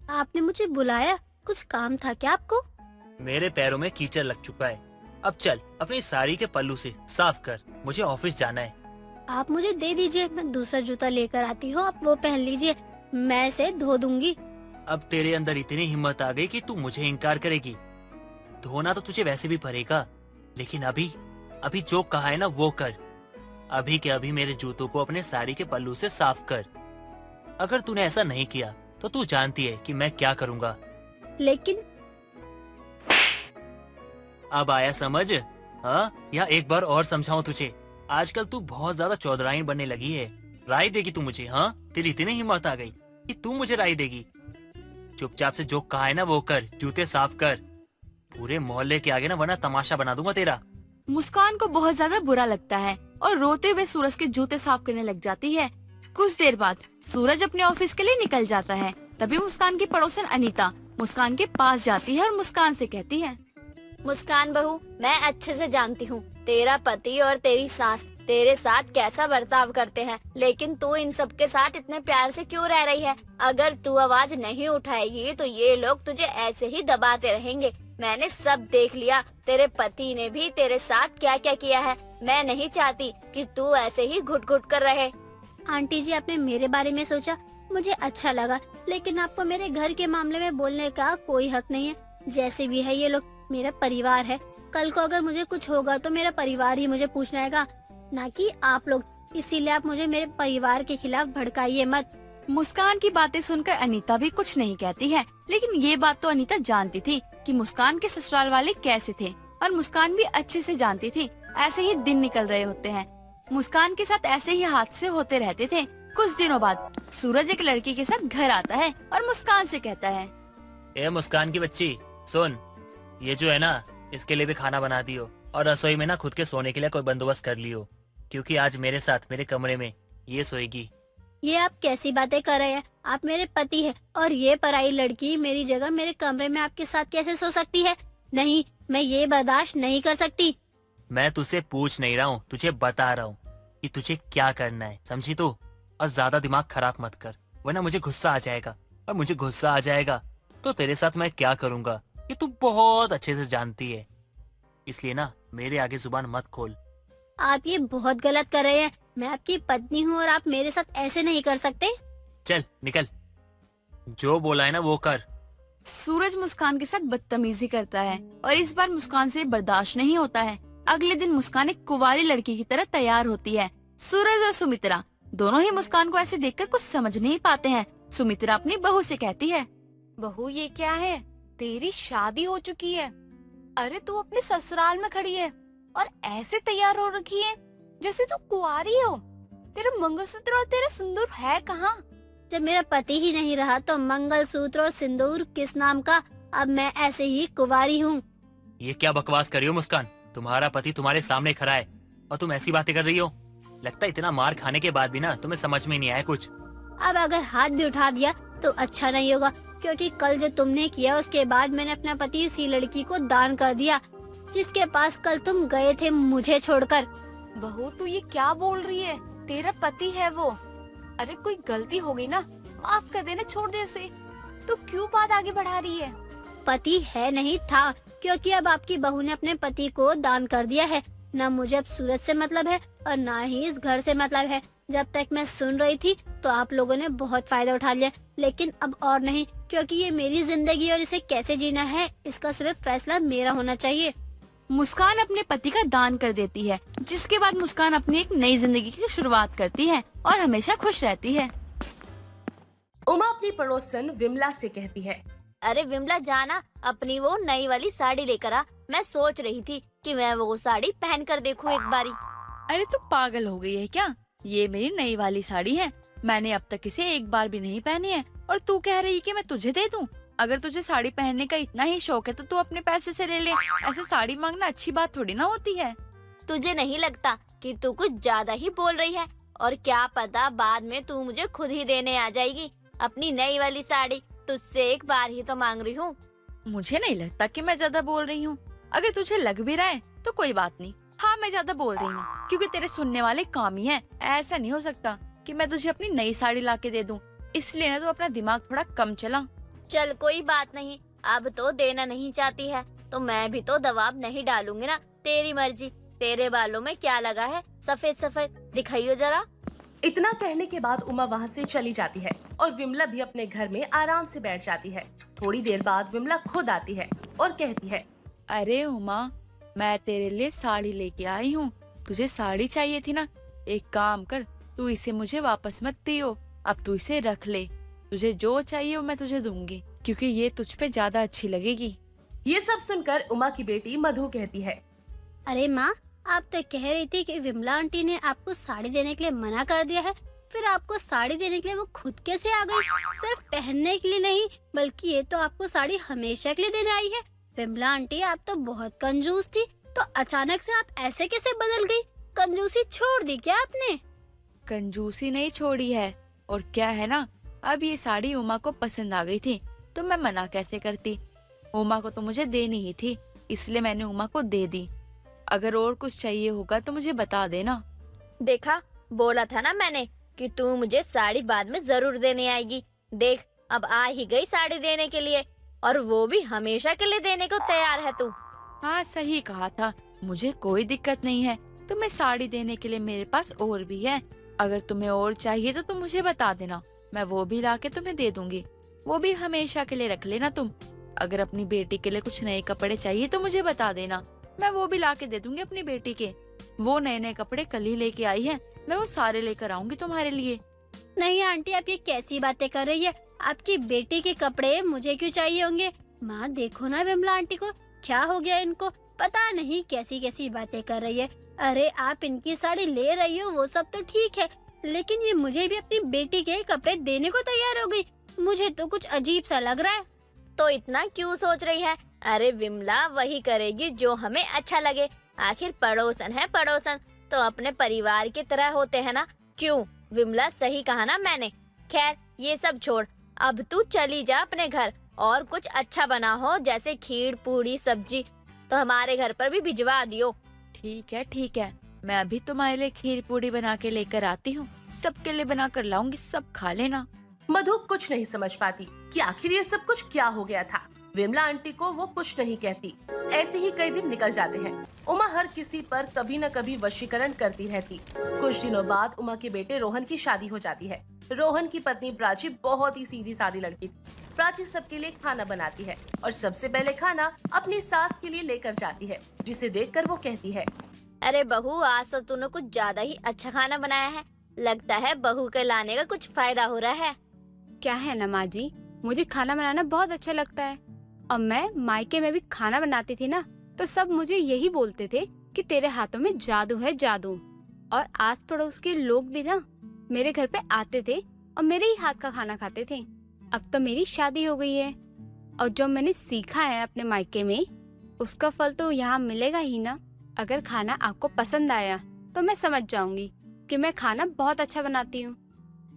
आपने मुझे बुलाया? कुछ काम था क्या आपको? मेरे पैरों में कीचड़ लग चुका है। अब चल अपनी साड़ी के पल्लू से साफ कर, मुझे ऑफिस जाना है। आप मुझे दे दीजिए, मैं दूसरा जूता लेकर आती हूँ, आप वो पहन लीजिए, मैं इसे धो दूंगी। अब तेरे अंदर इतनी हिम्मत आ गई कि तू मुझे इनकार करेगी। धोना तो तुझे वैसे भी पड़ेगा, लेकिन अभी जो कहा है ना वो कर। अभी के अभी मेरे जूतों को अपने साड़ी के पल्लू से साफ कर। अगर तूने ऐसा नहीं किया तो तू जानती है कि मैं क्या करूँगा। लेकिन अब आया समझ? हाँ, या एक बार और समझाऊं तुझे? आजकल तू बहुत ज्यादा चौधराइन बनने लगी है। राय देगी तू मुझे? हाँ, तेरी इतनी हिम्मत आ गई कि तू मुझे राय देगी? चुपचाप से जो कहा है ना वो कर, जूते साफ कर। पूरे मोहल्ले के आगे ना वरना तमाशा बना दूंगा तेरा। मुस्कान को बहुत ज्यादा बुरा लगता है और रोते हुए सूरज के जूते साफ करने लग जाती है। कुछ देर बाद सूरज अपने ऑफिस के लिए निकल जाता है। तभी मुस्कान की पड़ोसन अनीता मुस्कान के पास जाती है और मुस्कान से कहती है, मुस्कान बहू, मैं अच्छे से जानती हूँ तेरा पति और तेरी सास तेरे साथ कैसा बर्ताव करते हैं, लेकिन तू इन सब के साथ इतने प्यार से क्यों रह रही है? अगर तू आवाज नहीं उठाएगी तो ये लोग तुझे ऐसे ही दबाते रहेंगे। मैंने सब देख लिया, तेरे पति ने भी तेरे साथ क्या क्या किया है। मैं नहीं चाहती कि तू ऐसे ही घुट घुट कर रहे। आंटी जी, आपने मेरे बारे में सोचा, मुझे अच्छा लगा, लेकिन आपको मेरे घर के मामले में बोलने का कोई हक नहीं है। जैसे भी है ये लोग मेरा परिवार है, कल को अगर मुझे कुछ होगा तो मेरा परिवार ही मुझे पूछना आएगा, ना कि आप लोग। इसीलिए आप मुझे मेरे परिवार के खिलाफ भड़काइए मत। मुस्कान की बातें सुनकर अनीता भी कुछ नहीं कहती है, लेकिन ये बात तो अनीता जानती थी कि मुस्कान के ससुराल वाले कैसे थे, और मुस्कान भी अच्छे से जानती थी। ऐसे ही दिन निकल रहे होते हैं, मुस्कान के साथ ऐसे ही हादसे होते रहते थे। कुछ दिनों बाद सूरज एक लड़की के साथ घर आता है और मुस्कान से कहता है, ए मुस्कान की बच्ची, सुन, ये जो है ना, इसके लिए भी खाना बना दियो और रसोई में ना खुद के सोने के लिए कोई बंदोबस्त कर लियो, क्योंकि आज मेरे साथ मेरे कमरे में ये सोएगी। ये आप कैसी बातें कर रहे हैं? आप मेरे पति हैं और ये पराई लड़की मेरी जगह मेरे कमरे में आपके साथ कैसे सो सकती है? नहीं, मैं ये बर्दाश्त नहीं कर सकती। मैं तुझसे पूछ नहीं रहा हूँ, तुझे बता रहा हूँ कि तुझे क्या करना है, समझी तू? और ज्यादा दिमाग खराब मत कर, वरना मुझे गुस्सा आ जाएगा, और मुझे गुस्सा आ जाएगा तो तेरे साथ मैं क्या करूँगा ये तू बहुत अच्छे से जानती है। इसलिए ना मेरे आगे जुबान मत खोल। आप ये बहुत गलत कर रहे हैं। मैं आपकी पत्नी हूँ और आप मेरे साथ ऐसे नहीं कर सकते। चल निकल, जो बोला है ना वो कर। सूरज मुस्कान के साथ बदतमीजी करता है और इस बार मुस्कान से बर्दाश्त नहीं होता है। अगले दिन मुस्कान एक कुंवारी लड़की की तरह तैयार होती है। सूरज और सुमित्रा दोनों ही मुस्कान को ऐसे देखकर कुछ समझ नहीं पाते हैं। सुमित्रा अपनी बहू से कहती है, बहू ये क्या है? तेरी शादी हो चुकी है, अरे तू अपने ससुराल में खड़ी है और ऐसे तैयार हो रखी है जैसे तू कुंवारी हो। तेरा मंगलसूत्र और तेरा सिंदूर है कहाँ? जब मेरा पति ही नहीं रहा तो मंगलसूत्र और सिंदूर किस नाम का? अब मैं ऐसे ही कुंवारी हूँ। ये क्या बकवास कर रही हो मुस्कान? तुम्हारा पति तुम्हारे सामने खड़ा है और तुम ऐसी बातें कर रही हो? लगता है इतना मार खाने के बाद भी ना तुम्हें समझ में नहीं आया कुछ। अब अगर हाथ भी उठा दिया तो अच्छा नहीं होगा, क्योंकि कल जो तुमने किया उसके बाद मैंने अपना पति उसी लड़की को दान कर दिया जिसके पास कल तुम गए थे मुझे छोड़कर। बहू तू ये क्या बोल रही है? तेरा पति है वो। अरे कोई गलती हो गई ना, माफ कर देना, छोड़ दे उसे। तू क्यों बात आगे बढ़ा रही है? पति है नहीं था, क्योंकि अब आपकी बहू ने अपने पति को दान कर दिया है। न मुझे अब सूरज से मतलब है और न ही इस घर से मतलब है। जब तक मैं सुन रही थी तो आप लोगों ने बहुत फायदा उठा लिया, लेकिन अब और नहीं, क्योंकि ये मेरी जिंदगी और इसे कैसे जीना है इसका सिर्फ फैसला मेरा होना चाहिए। मुस्कान अपने पति का दान कर देती है, जिसके बाद मुस्कान अपनी एक नई जिंदगी की शुरुआत करती है और हमेशा खुश रहती है। उमा अपनी पड़ोसन विमला से कहती है, अरे विमला जाना, अपनी वो नई वाली साड़ी लेकर आ। मैं सोच रही थी कि मैं वो साड़ी पहन कर देखूं एक बारी। अरे तू पागल हो गई है क्या? ये मेरी नई वाली साड़ी है, मैंने अब तक इसे एक बार भी नहीं पहनी है और तू कह रही कि मैं तुझे दे दूं? अगर तुझे साड़ी पहनने का इतना ही शौक है तो तू अपने पैसे से ले ले। ऐसे साड़ी मांगना अच्छी बात थोड़ी ना होती है। तुझे नहीं लगता कि तू कुछ ज्यादा ही बोल रही है? और क्या पता बाद में तू मुझे खुद ही देने आ जाएगी अपनी नई वाली साड़ी। तुझसे एक बार ही तो मांग रही हूँ। मुझे नहीं लगता कि मैं ज्यादा बोल रही हूँ। अगर तुझे लग भी रहा है तो कोई बात नहीं। हाँ मैं ज्यादा बोल रही हूँ क्योंकि तेरे सुनने वाले काम ही हैं। ऐसा नहीं हो सकता कि मैं तुझे अपनी नई साड़ी ला के दे दूँ। इसलिए ना तू अपना दिमाग थोड़ा कम चला। चल कोई बात नहीं, अब तो देना नहीं चाहती है तो मैं भी तो दबाव नहीं डालूंगी ना, तेरी मर्जी। तेरे बालों में क्या लगा है सफेद सफेद, दिखाइयो जरा। इतना कहने के बाद उमा वहाँ से चली जाती है और विमला भी अपने घर में आराम से बैठ जाती है। थोड़ी देर बाद विमला खुद आती है और कहती है, अरे उमा, मैं तेरे लिए साड़ी लेके आई हूँ। तुझे साड़ी चाहिए थी ना? एक काम कर, तू इसे मुझे वापस मत दियो, अब तू इसे रख ले। तुझे जो चाहिए वो मैं तुझे दूंगी, क्योंकि ये तुझ पे ज्यादा अच्छी लगेगी। ये सब सुनकर उमा की बेटी मधु कहती है, अरे माँ, आप तो कह रही थी कि विमला आंटी ने आपको साड़ी देने के लिए मना कर दिया है, फिर आपको साड़ी देने के लिए वो खुद कैसे आ गई? सिर्फ पहनने के लिए नहीं, बल्कि ये तो आपको साड़ी हमेशा के लिए देने आई है। विमला आंटी, आप तो बहुत कंजूस थी, तो अचानक से आप ऐसे कैसे बदल गई? कंजूसी छोड़ दी क्या आपने? कंजूसी नहीं छोड़ी है, और क्या है ना, अब ये साड़ी उमा को पसंद आ गई थी, तो मैं मना कैसे करती। उमा को तो मुझे देनी ही थी, इसलिए मैंने उमा को दे दी। अगर और कुछ चाहिए होगा तो मुझे बता देना। देखा, बोला था ना मैंने कि तू मुझे साड़ी बाद में जरूर देने आएगी। देख, अब आ ही गई साड़ी देने के लिए, और वो भी हमेशा के लिए देने को तैयार है तू। हाँ, सही कहा था, मुझे कोई दिक्कत नहीं है। तुम्हें साड़ी देने के लिए मेरे पास और भी है। अगर तुम्हें और चाहिए तो तुम मुझे बता देना, मैं वो भी लाके तुम्हें दे दूंगी। वो भी हमेशा के लिए रख लेना तुम। अगर अपनी बेटी के लिए कुछ नए कपड़े चाहिए तो मुझे बता देना, मैं वो भी लाके दे दूंगी अपनी बेटी के। वो नए नए कपड़े कल ही लेके आई है, मैं वो सारे लेकर आऊंगी तुम्हारे लिए। नहीं आंटी, आप ये कैसी बातें कर रही है? आपकी बेटी के कपड़े मुझे क्यों चाहिए होंगे? माँ देखो ना विमला आंटी को, क्या हो गया इनको? पता नहीं कैसी कैसी बातें कर रही है। अरे आप इनकी साड़ी ले रही हो वो सब तो ठीक है, लेकिन ये मुझे भी अपनी बेटी के कपड़े देने को तैयार हो गई। मुझे तो कुछ अजीब सा लग रहा है। तो इतना क्यों सोच रही है? अरे विमला वही करेगी जो हमें अच्छा लगे। आखिर पड़ोसन है पड़ोसन, तो अपने परिवार की तरह होते हैं ना। क्यों विमला, सही कहा ना मैंने। खैर ये सब छोड़, अब तू चली जा अपने घर, और कुछ अच्छा बना हो जैसे खीर पूड़ी सब्जी तो हमारे घर पर भी भिजवा दियो। ठीक है, मैं अभी तुम्हारे लिए खीर पूड़ी बना के लेकर आती हूँ। सबके लिए बना कर लाऊंगी, सब खा लेना। मधु कुछ नहीं समझ पाती कि आखिर ये सब कुछ क्या हो गया था। विमला आंटी को वो कुछ नहीं कहती। ऐसे ही कई दिन निकल जाते हैं। उमा हर किसी पर कभी न कभी वशीकरण करती रहती। कुछ दिनों बाद उमा के बेटे रोहन की शादी हो जाती है। रोहन की पत्नी प्राची बहुत ही सीधी सादी लड़की थी। प्राची सबके लिए खाना बनाती है और सबसे पहले खाना अपनी सास के लिए लेकर जाती है, जिसे देखकर वो कहती है, अरे बहू, आज तो तूने कुछ ज्यादा ही अच्छा खाना बनाया है। लगता है बहू के लाने का कुछ फायदा हो रहा है। क्या है ना माँ जी, मुझे खाना बनाना बहुत अच्छा लगता है। और मैं मायके में भी खाना बनाती थी ना, तो सब मुझे यही बोलते थे कि तेरे हाथों में जादू है, जादू। और आस पड़ोस के लोग भी ना मेरे घर पे आते थे और मेरे ही हाथ का खाना खाते थे। अब तो मेरी शादी हो गई है, और जो मैंने सीखा है अपने मायके में, उसका फल तो यहाँ मिलेगा ही ना। अगर खाना आपको पसंद आया तो मैं समझ जाऊंगी कि मैं खाना बहुत अच्छा बनाती हूँ।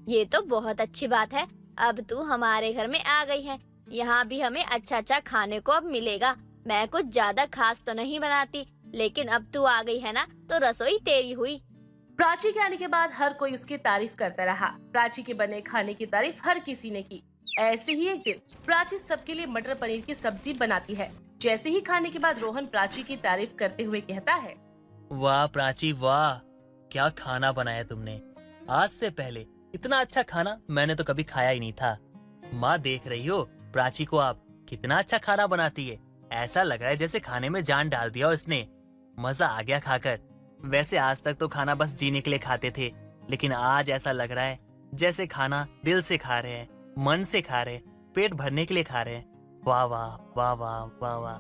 ये तो बहुत अच्छी बात है, अब तू हमारे घर में आ गई है। यहाँ भी हमें अच्छा अच्छा खाने को अब मिलेगा। मैं कुछ ज्यादा खास तो नहीं बनाती, लेकिन अब तू आ गई है ना, तो रसोई तेरी हुई। प्राची के आने के बाद हर कोई उसकी तारीफ करता रहा। प्राची के बने खाने की तारीफ हर किसी ने की। ऐसे ही एक दिन प्राची सबके लिए मटर पनीर की सब्जी बनाती है। जैसे ही खाने के बाद रोहन प्राची की तारीफ करते हुए कहता है, वाह प्राची वाह, क्या खाना बनाया तुमने। आज से पहले इतना अच्छा खाना मैंने तो कभी खाया ही नहीं था। माँ देख रही हो प्राची को, आप कितना अच्छा खाना बनाती है। ऐसा लग रहा है जैसे खाने में जान डाल दिया उसने। मजा आ गया खाकर। वैसे आज तक तो खाना बस जीने के लिए खाते थे, लेकिन आज ऐसा लग रहा है जैसे खाना दिल से खा रहे हैं, मन से खा रहे हैं, पेट भरने के लिए खा रहे हैं। वाह वाह वाह वाह वाह वाह,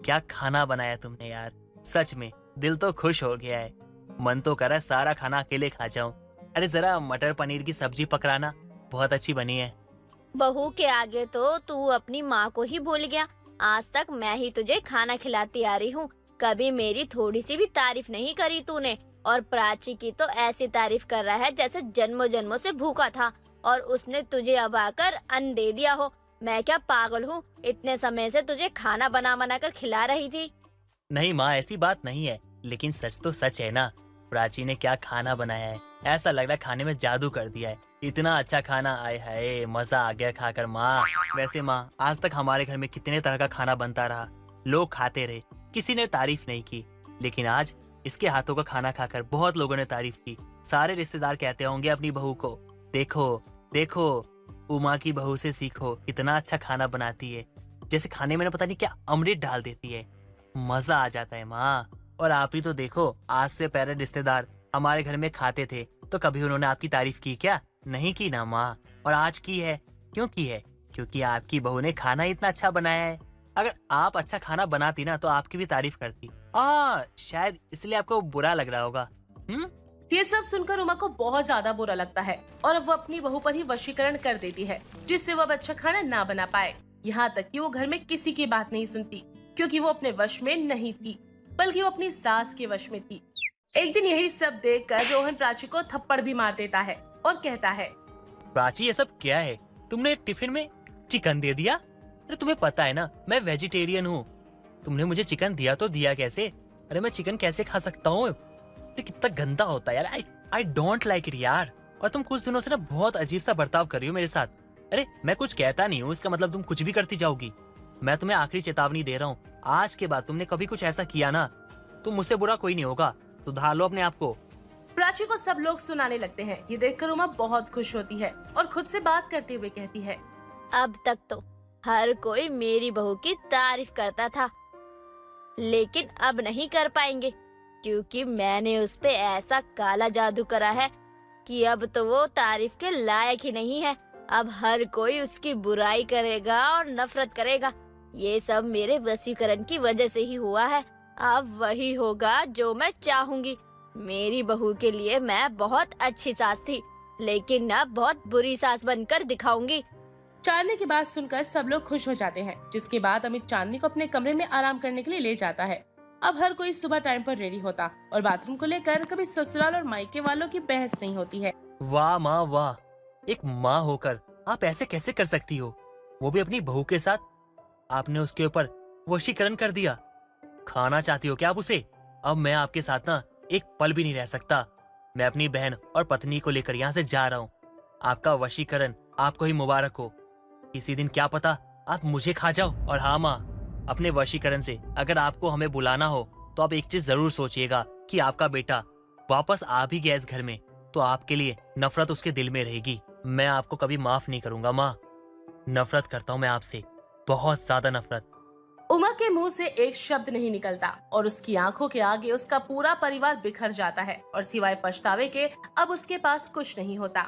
क्या खाना बनाया तुमने यार। सच में दिल तो खुश हो गया है। मन तो कर रहा है सारा खाना अकेले खा जाऊं। अरे जरा मटर पनीर की सब्जी पकड़ाना, बहुत अच्छी बनी है। बहू के आगे तो तू अपनी माँ को ही भूल गया। आज तक मैं ही तुझे खाना खिलाती आ रही हूँ, कभी मेरी थोड़ी सी भी तारीफ नहीं करी तूने। और प्राची की तो ऐसी तारीफ कर रहा है जैसे जन्मों जन्मों से भूखा था, और उसने तुझे अब आकर अन्न दे दिया हो। मैं क्या पागल हूँ, इतने समय से तुझे खाना बना बना कर खिला रही थी। नहीं माँ, ऐसी बात नहीं है, लेकिन सच तो सच है ना। प्राची ने क्या खाना बनाया है। ऐसा लग रहा है खाने में जादू कर दिया है। इतना अच्छा खाना, आए हाय मजा आ गया खाकर माँ। वैसे माँ, आज तक हमारे घर में कितने तरह का खाना बनता रहा, लोग खाते रहे, किसी ने तारीफ नहीं की, लेकिन आज इसके हाथों का खाना खाकर बहुत लोगों ने तारीफ की। सारे रिश्तेदार कहते होंगे अपनी बहू को, देखो देखो उमा की बहू से सीखो, कितना अच्छा खाना बनाती है, जैसे खाने में ना पता नहीं क्या अमृत डाल देती है, मजा आ जाता है माँ। और आप ही तो देखो, आज से पहले रिश्तेदार हमारे घर में खाते थे तो कभी उन्होंने आपकी तारीफ की क्या? नहीं की ना माँ। और आज की है, क्यों की है? क्योंकि आपकी बहू ने खाना इतना अच्छा बनाया है। अगर आप अच्छा खाना बनाती ना तो आपकी भी तारीफ करती। शायद इसलिए आपको बुरा लग रहा होगा। ये सब सुनकर उमा को बहुत ज्यादा बुरा लगता है और अब वो अपनी बहू पर ही वशीकरण कर देती है, जिससे वो अब अच्छा खाना ना बना पाए। यहाँ तक कि वो घर में किसी की बात नहीं सुनती, क्योंकि वो अपने वश में नहीं थी, बल्कि वो अपनी सास के वश में थी। एक दिन यही सब देखकर रोहन प्राची को थप्पड़ भी मार देता है और कहता है, प्राची ये सब क्या है? तुमने टिफिन में चिकन दे दिया? अरे तुम्हें पता है ना मैं वेजिटेरियन हूँ, तुमने मुझे चिकन दिया तो दिया कैसे? अरे मैं चिकन कैसे खा सकता हूँ? ये कितना गंदा होता है यार। आई डोंट लाइक इट यार। और तुम कुछ दिनों से ना बहुत अजीब सा बर्ताव कर रही हो मेरे साथ। अरे मैं कुछ कहता नहीं हूँ, इसका मतलब तुम कुछ भी करती जाओगी। मैं तुम्हें आखिरी चेतावनी दे रहा हूँ, आज के बाद तुमने कभी कुछ ऐसा किया ना तो मुझसे बुरा कोई नहीं होगा, सुधार लो अपने आप को। प्राची को सब लोग सुनाने लगते हैं। ये देखकर उमा बहुत खुश होती है और खुद से बात करते हुए कहती है, अब तक तो हर कोई मेरी बहू की तारीफ करता था, लेकिन अब नहीं कर पाएंगे, क्योंकि मैंने उस पे ऐसा काला जादू करा है कि अब तो वो तारीफ के लायक ही नहीं है। अब हर कोई उसकी बुराई करेगा और नफरत करेगा। ये सब मेरे वशीकरण की वजह से ही हुआ है। अब वही होगा जो मैं चाहूंगी। मेरी बहू के लिए मैं बहुत अच्छी सास थी, लेकिन अब बहुत बुरी सास बनकर दिखाऊंगी। चांदनी की बात सुनकर सब लोग खुश हो जाते हैं, जिसके बाद अमित चांदनी को अपने कमरे में आराम करने के लिए ले जाता है। अब हर कोई सुबह टाइम पर रेडी होता और बाथरूम को लेकर कभी ससुराल और मायके वालों की बहस नहीं होती है। वाह माँ वाह, एक माँ होकर आप ऐसे कैसे कर सकती हो, वो भी अपनी बहू के साथ। आपने उसके ऊपर वशीकरण कर दिया। खाना चाहती हो क्या आप उसे? अब मैं आपके साथ ना एक पल भी नहीं रह सकता। मैं अपनी बहन और पत्नी को लेकर यहाँ से जा रहा हूँ। आपका वशीकरण आपको ही मुबारक हो। किसी दिन क्या पता आप मुझे खा जाओ। और हाँ माँ, अपने वशीकरण से अगर आपको हमें बुलाना हो तो आप एक चीज जरूर सोचिएगा कि आपका बेटा वापस आ भी गया इस घर में तो आपके लिए नफरत उसके दिल में रहेगी। मैं आपको कभी माफ नहीं करूंगा माँ। नफरत करता हूँ मैं आपसे, बहुत ज्यादा नफरत। उमा के मुंह से एक शब्द नहीं निकलता और उसकी आंखों के आगे उसका पूरा परिवार बिखर जाता है और सिवाय पछतावे के अब उसके पास कुछ नहीं होता।